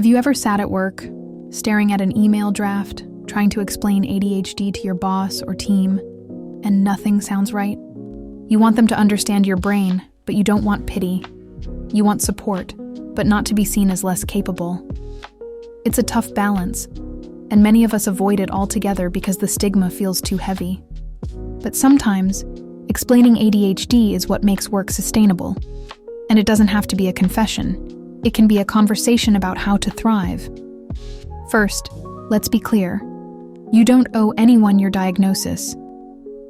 Have you ever sat at work, staring at an email draft, trying to explain ADHD to your boss or team, and nothing sounds right? You want them to understand your brain, but you don't want pity. You want support, but not to be seen as less capable. It's a tough balance, and many of us avoid it altogether because the stigma feels too heavy. But sometimes, explaining ADHD is what makes work sustainable. And it doesn't have to be a confession. It can be a conversation about how to thrive. First, let's be clear. You don't owe anyone your diagnosis.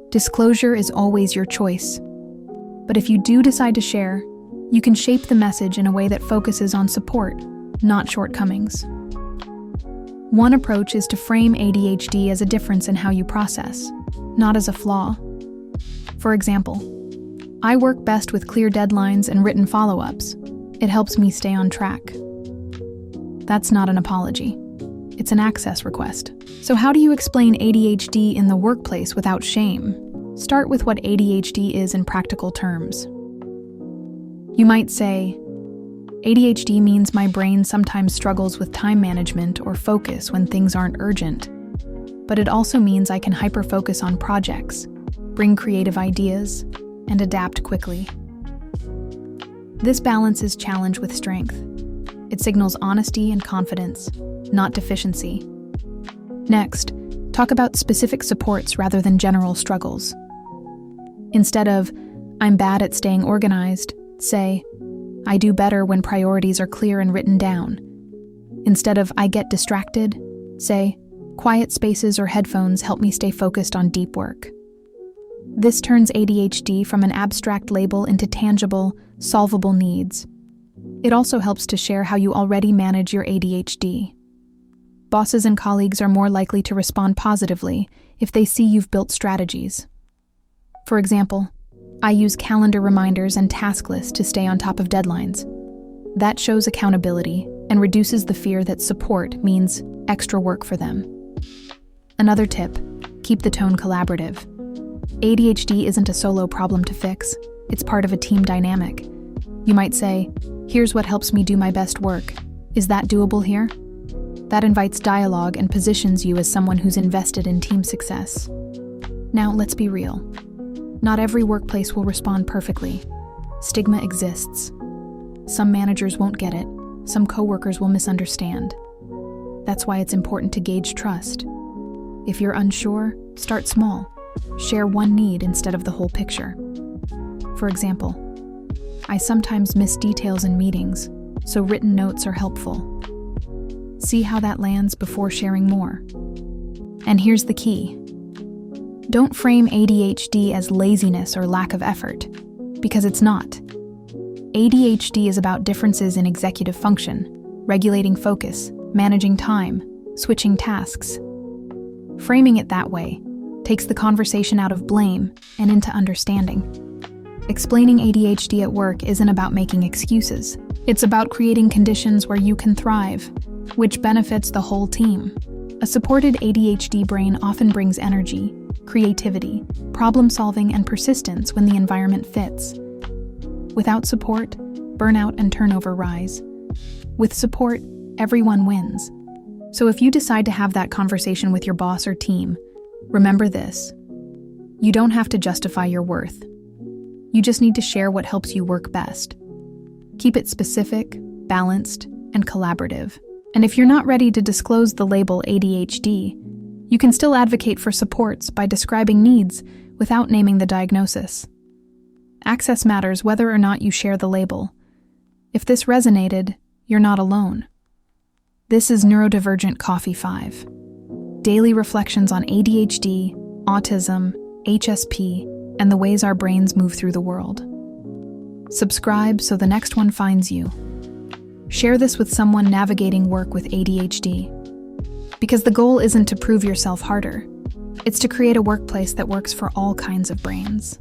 Disclosure is always your choice. But if you do decide to share, you can shape the message in a way that focuses on support, not shortcomings. One approach is to frame ADHD as a difference in how you process, not as a flaw. For example, I work best with clear deadlines and written follow-ups. It helps me stay on track. That's not an apology. It's an access request. So how do you explain ADHD in the workplace without shame? Start with what ADHD is in practical terms. You might say, ADHD means my brain sometimes struggles with time management or focus when things aren't urgent. But it also means I can hyper-focus on projects, bring creative ideas, and adapt quickly. This balances challenge with strength. It signals honesty and confidence, not deficiency. Next, talk about specific supports rather than general struggles. Instead of, I'm bad at staying organized, say, I do better when priorities are clear and written down. Instead of, I get distracted, say, quiet spaces or headphones help me stay focused on deep work. This turns ADHD from an abstract label into tangible, solvable needs. It also helps to share how you already manage your ADHD. Bosses and colleagues are more likely to respond positively if they see you've built strategies. For example, I use calendar reminders and task lists to stay on top of deadlines. That shows accountability and reduces the fear that support means extra work for them. Another tip, keep the tone collaborative. ADHD isn't a solo problem to fix. It's part of a team dynamic. You might say, here's what helps me do my best work. Is that doable here? That invites dialogue and positions you as someone who's invested in team success. Now, let's be real. Not every workplace will respond perfectly. Stigma exists. Some managers won't get it. Some coworkers will misunderstand. That's why it's important to gauge trust. If you're unsure, start small. Share one need instead of the whole picture. For example, I sometimes miss details in meetings, so written notes are helpful. See how that lands before sharing more. And here's the key. Don't frame ADHD as laziness or lack of effort, because it's not. ADHD is about differences in executive function, regulating focus, managing time, switching tasks. Framing it that way takes the conversation out of blame and into understanding. Explaining ADHD at work isn't about making excuses. It's about creating conditions where you can thrive, which benefits the whole team. A supported ADHD brain often brings energy, creativity, problem-solving, and persistence when the environment fits. Without support, burnout and turnover rise. With support, everyone wins. So if you decide to have that conversation with your boss or team, remember this. You don't have to justify your worth. You just need to share what helps you work best. Keep it specific, balanced, and collaborative. And if you're not ready to disclose the label ADHD, you can still advocate for supports by describing needs without naming the diagnosis. Access matters whether or not you share the label. If this resonated, you're not alone. This is Neurodivergent Coffee 5. Daily reflections on ADHD, autism, HSP, and the ways our brains move through the world. Subscribe so the next one finds you. Share this with someone navigating work with ADHD. Because the goal isn't to prove yourself harder. It's to create a workplace that works for all kinds of brains.